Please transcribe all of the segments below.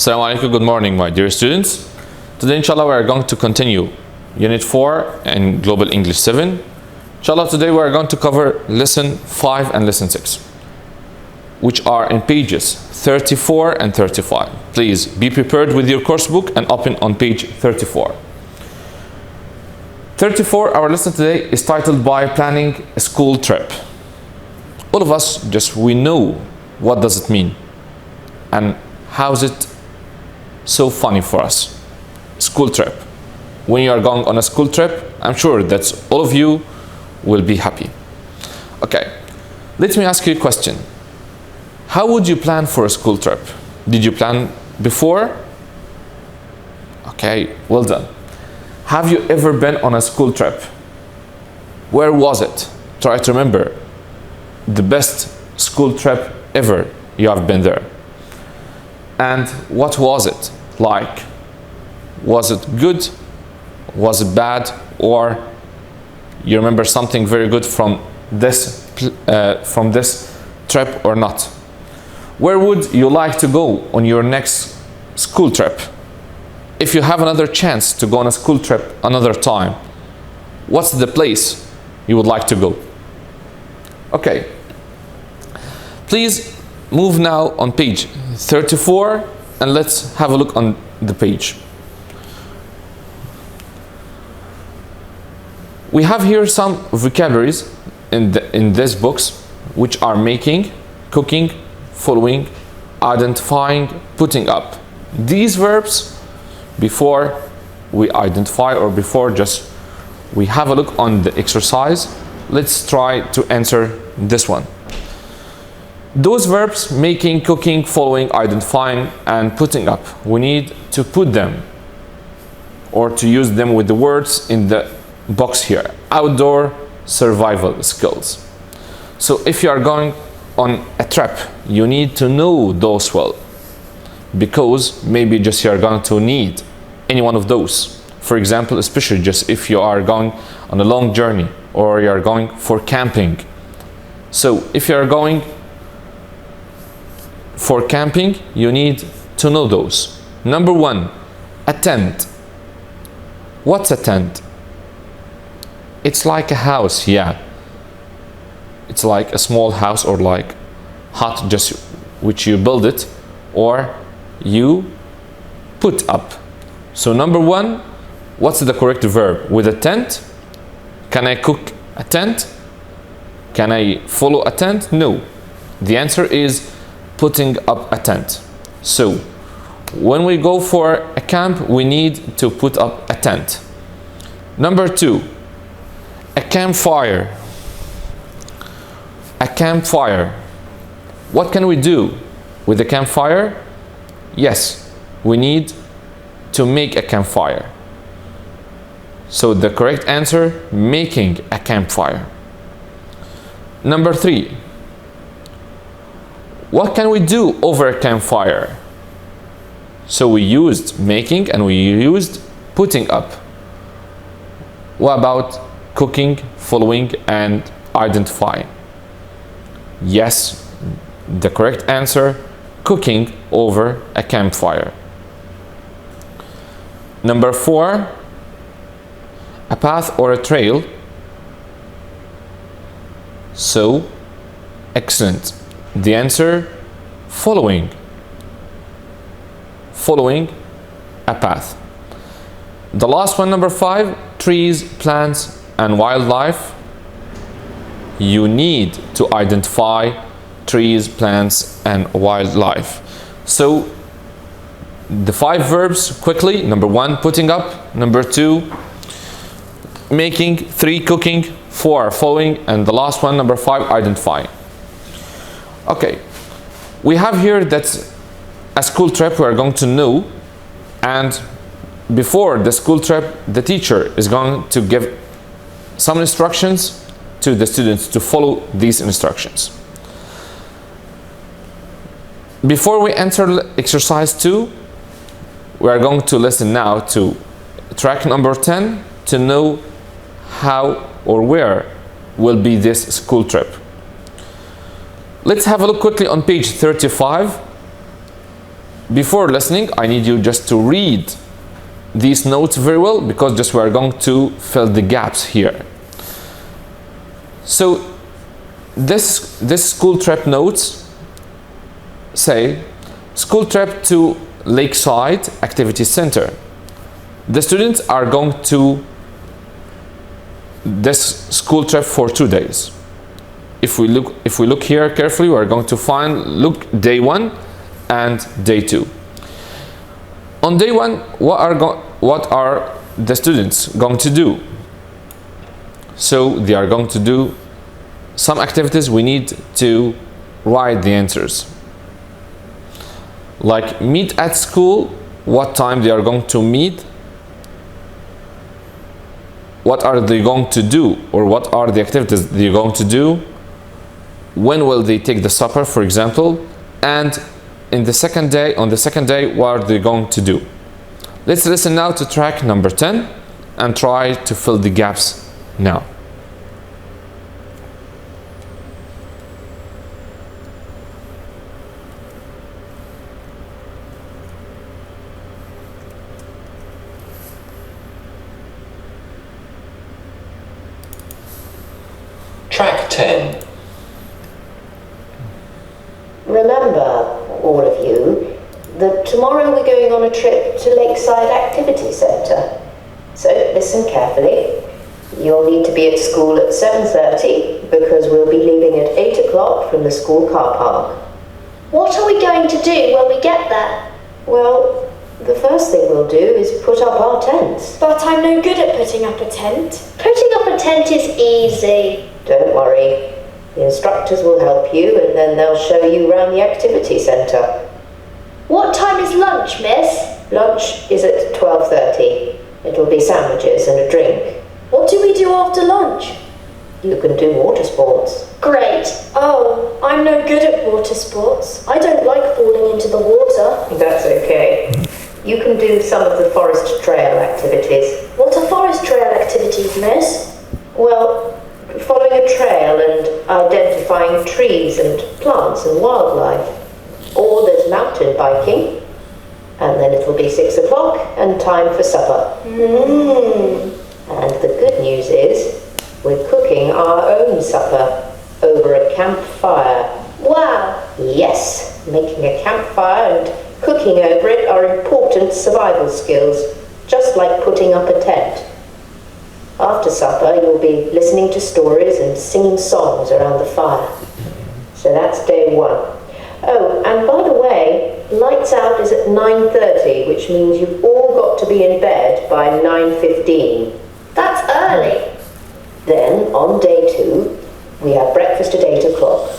Assalamu alaikum, good morning my dear students. Today inshallah we are going to continue Unit 4 and Global English 7. Inshallah today we are going to cover Lesson 5 and Lesson 6, which are in pages 34 and 35. Please be prepared with your course book and open on page 34. 34, our lesson today is titled by Planning a School Trip. All of us we know what does it mean and how is it so funny for us. School trip. When you are going on a school trip, I'm sure that all of you will be happy. Okay, let me ask you a question. How would you plan for a school trip? Did you plan before? Okay, well done. Have you ever been on a school trip? Where was it? Try to remember the best school trip ever you have been there. And what was it like? Was it good? Was it bad? Or you remember something very good from this trip or not? Where would you like to go on your next school trip? If you have another chance to go on a school trip another time, what's the place you would like to go? Okay, please move now on page 34 and let's have a look on the page. We have here some vocabularies in these books, which are making, cooking, following, identifying, putting up. These verbs, before we identify or before we have a look on the exercise, let's try to answer this one. Those verbs, making, cooking, following, identifying, and putting up, we need to put them or to use them with the words in the box here. Outdoor survival skills. So if you are going on a trip, you need to know those well, because maybe you are going to need any one of those. For example, especially if you are going on a long journey or you are going for camping. So if you are going for camping, you need to know those. Number one, a tent. What's a tent? It's like a house, yeah. It's like a small house or like hut, which you build it or you put up. So number one, what's the correct verb? With a tent? Can I cook a tent? Can I follow a tent? No. The answer is putting up a tent. So when we go for a camp, we need to put up a tent. Number two, a campfire. A campfire. What can we do with a campfire? Yes, we need to make a campfire. So the correct answer, making a campfire. Number three, what can we do over a campfire? So we used making and we used putting up. What about cooking, following, and identifying? Yes, the correct answer, cooking over a campfire. Number four, a path or a trail. So, excellent. The answer, following. Following a path. The last one, number five, trees, plants, and wildlife. You need to identify trees, plants, and wildlife. So the five verbs quickly. Number one, putting up. Number two, making. Three, cooking. Four, following. And the last one, number five, identifying. Okay, we have here that a school trip we are going to know, and before the school trip the teacher is going to give some instructions to the students to follow these instructions. Before we enter exercise 2, we are going to listen now to track number 10 to know how or where will be this school trip. Let's have a look quickly on page 35. before listening, I need you just to read these notes very well, because just we are going to fill the gaps here. So this school trip notes say school trip to Lakeside Activity Center. The students are going to this school trip for 2 days. If we look here carefully, we are going to look day 1 and day 2. On day 1, what are the students going to do? So they are going to do some activities. We need to write the answers. Like meet at school, what time they are going to meet, what are they going to do, or what are the activities they're going to do, when will they take the supper, for example, and on the second day, what are they going to do. Let's listen now to track number 10 and try to fill the gaps now. Track 10. Remember, all of you, that tomorrow we're going on a trip to Lakeside Activity Centre. So listen carefully. You'll need to be at school at 7:30 because we'll be leaving at 8 o'clock from the school car park. What are we going to do when we get there? Well, the first thing we'll do is put up our tents. But I'm no good at putting up a tent. Putting up a tent is easy. Don't worry. The instructors will help you and then they'll show you around the activity centre. What time is lunch, miss? Lunch is at 12:30. It'll be sandwiches and a drink. What do we do after lunch? You can do water sports. Great. Oh, I'm no good at water sports. I don't like falling into the water. That's okay. You can do some of the forest trail activities. What are forest trail activities, miss? Well, following a trail and identifying trees and plants and wildlife. Or there's mountain biking. And then it'll be 6 o'clock and time for supper. And the good news is we're cooking our own supper over a campfire. Wow. Yes, making a campfire and cooking over it are important survival skills, just like putting up a tent. After supper, you'll be listening to stories and singing songs around the fire. So that's day 1. Oh, and by the way, lights out is at 9:30, which means you've all got to be in bed by 9:15. That's early. Then, on day 2, we have breakfast at 8 o'clock.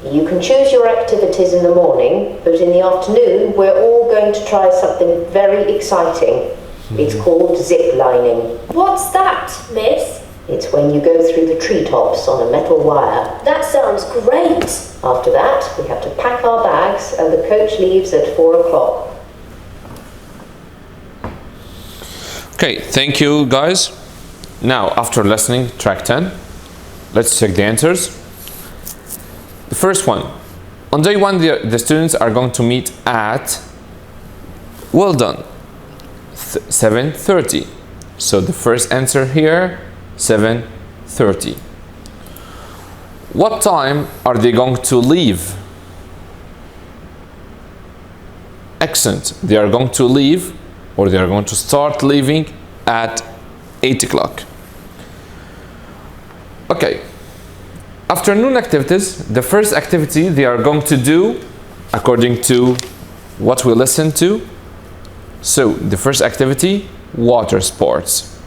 You can choose your activities in the morning, but in the afternoon, we're all going to try something very exciting. It's called zip lining. What's that, miss? It's when you go through the treetops on a metal wire. That sounds great. After that, we have to pack our bags and the coach leaves at 4 o'clock. Okay, thank you guys. Now, after listening track 10, let's check the answers. The first one. On day 1, the students are going to meet at, well done, 7:30. So the first answer here, 7:30. What time are they going to leave? Excellent. They are going to leave, or they are going to start leaving at 8 o'clock. Okay. Afternoon activities, the first activity they are going to do according to what we listen to. So the first activity, water sports.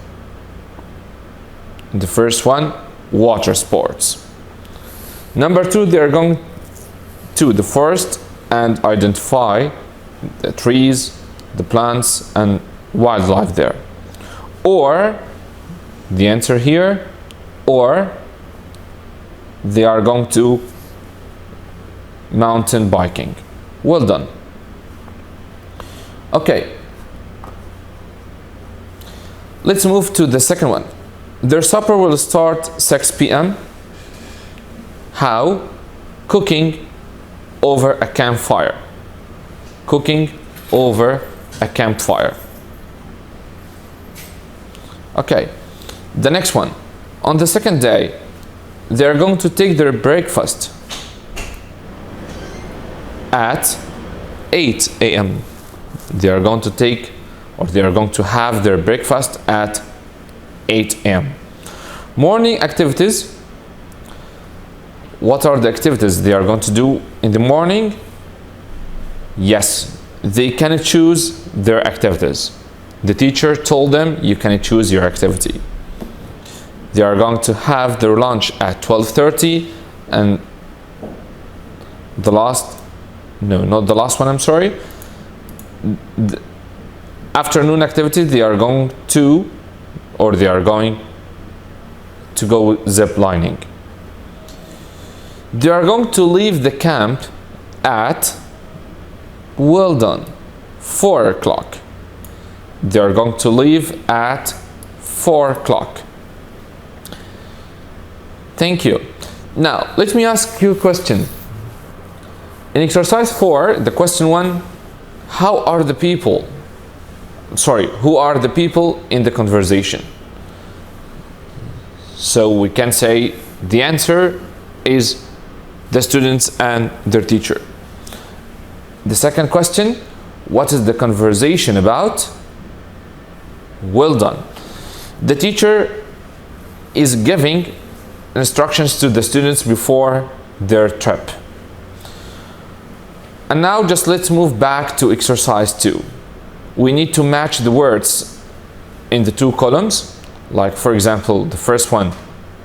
The first one, water sports. Number 2, they are going to the forest and identify the trees, the plants and wildlife there. Or, the answer here, or they are going to mountain biking. Well done. Okay. Let's move to the second one. Their supper will start 6 p.m. How? Cooking over a campfire. Cooking over a campfire. Okay, the next one. On the second day, they are going to take their breakfast at 8 a.m. They are going to take, or they are going to have their breakfast at 8 a.m. Morning activities. What are the activities they are going to do in the morning? Yes, they can choose their activities. The teacher told them you can choose your activity. They are going to have their lunch at 12:30, and the last, no, not the last one, I'm sorry. The afternoon activity, they are going to go zip lining. They are going to leave the camp at, well done, 4 o'clock. They are going to leave at 4 o'clock. Thank you. Now, let me ask you a question. In exercise 4, the question 1, who are the people in the conversation? So we can say the answer is the students and their teacher. The second question, what is the conversation about? Well done. The teacher is giving instructions to the students before their trip. And now just let's move back to exercise 2. We need to match the words in the 2 columns. Like for example, the first one,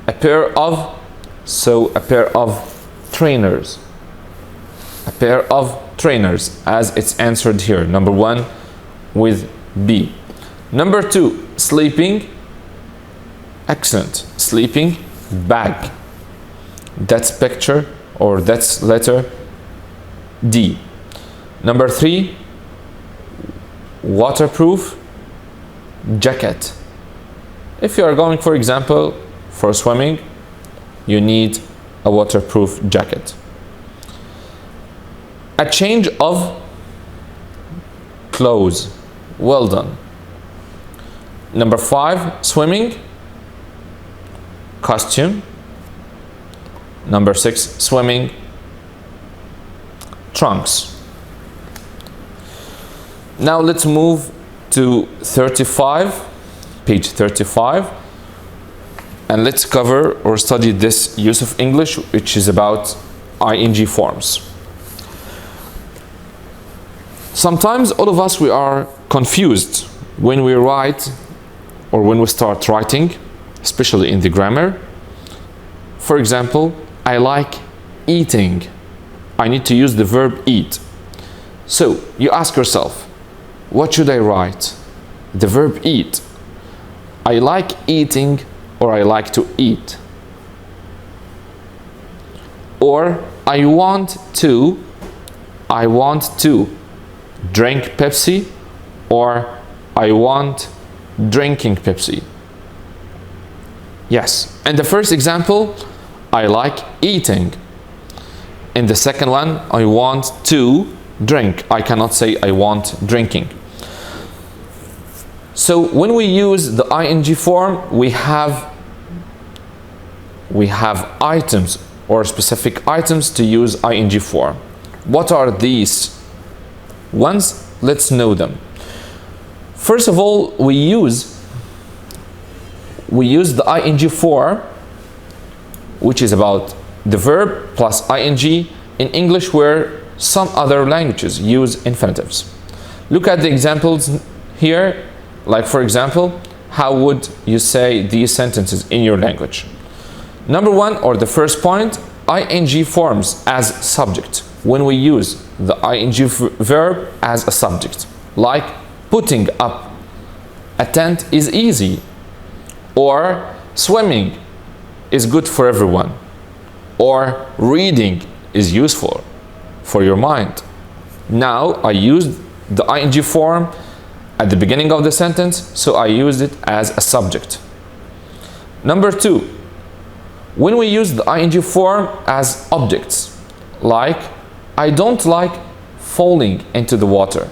a pair of, so a pair of trainers. A pair of trainers, as it's answered here. Number 1 with B. Number 2, sleeping. Excellent. Sleeping bag. That's picture, or that's letter D. Number 3, waterproof jacket. If you are going, for example, for swimming, you need a waterproof jacket. A change of clothes. Well done. Number 5, swimming costume. Number 6, swimming trunks. Now let's move to 35, page 35, and let's cover or study this use of English, which is about ing forms. Sometimes all of us, we are confused when we write or when we start writing, especially in the grammar. For example, I like eating. I need to use the verb eat. So you ask yourself, what should I write? The verb eat. I like eating, or I like to eat. Or I want to drink Pepsi, or I want drinking Pepsi. Yes. In the first example, I like eating. In the second one, I want to drink. I cannot say I want drinking. So when we use the ing form, we have items or specific items to use ing form. What are these ones? Let's know them. First of all, we use the ing form, which is about the verb plus ing in English, where some other languages use infinitives. Look at the examples here. Like for example, how would you say these sentences in your language? Number 1, or the first point, ing forms as subject. When we use the ing verb as a subject, like putting up a tent is easy, or swimming is good for everyone, or reading is useful for your mind. Now I used the ing form at the beginning of the sentence, so I used it as a subject. Number 2, when we use the ing form as objects, like I don't like falling into the water.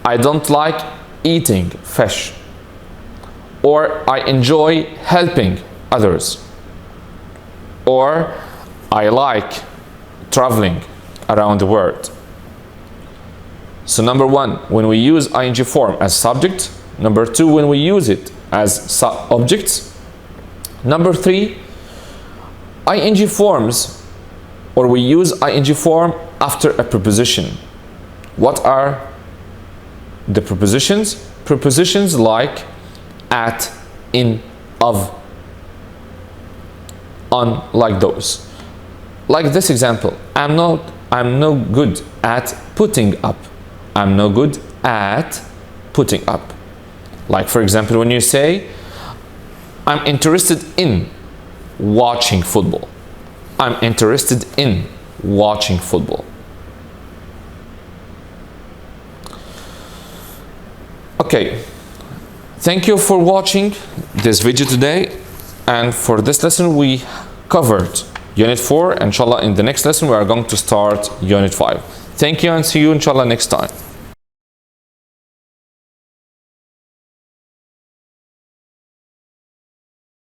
I don't like eating fish, or I enjoy helping others, or I like traveling around the world. So number one, when we use ing form as subject. Number two, when we use it as objects. Number three, ing forms, or we use ing form after a preposition. What are the prepositions? Prepositions like at, in, of, on, like those. Like this example, I'm no good at putting up. I'm no good at putting up. Like for example, when you say, I'm interested in watching football. I'm interested in watching football. Okay, thank you for watching this video today, and for this lesson we covered Unit 4. Inshallah, in the next lesson we are going to start Unit 5. Thank you and see you inshallah next time.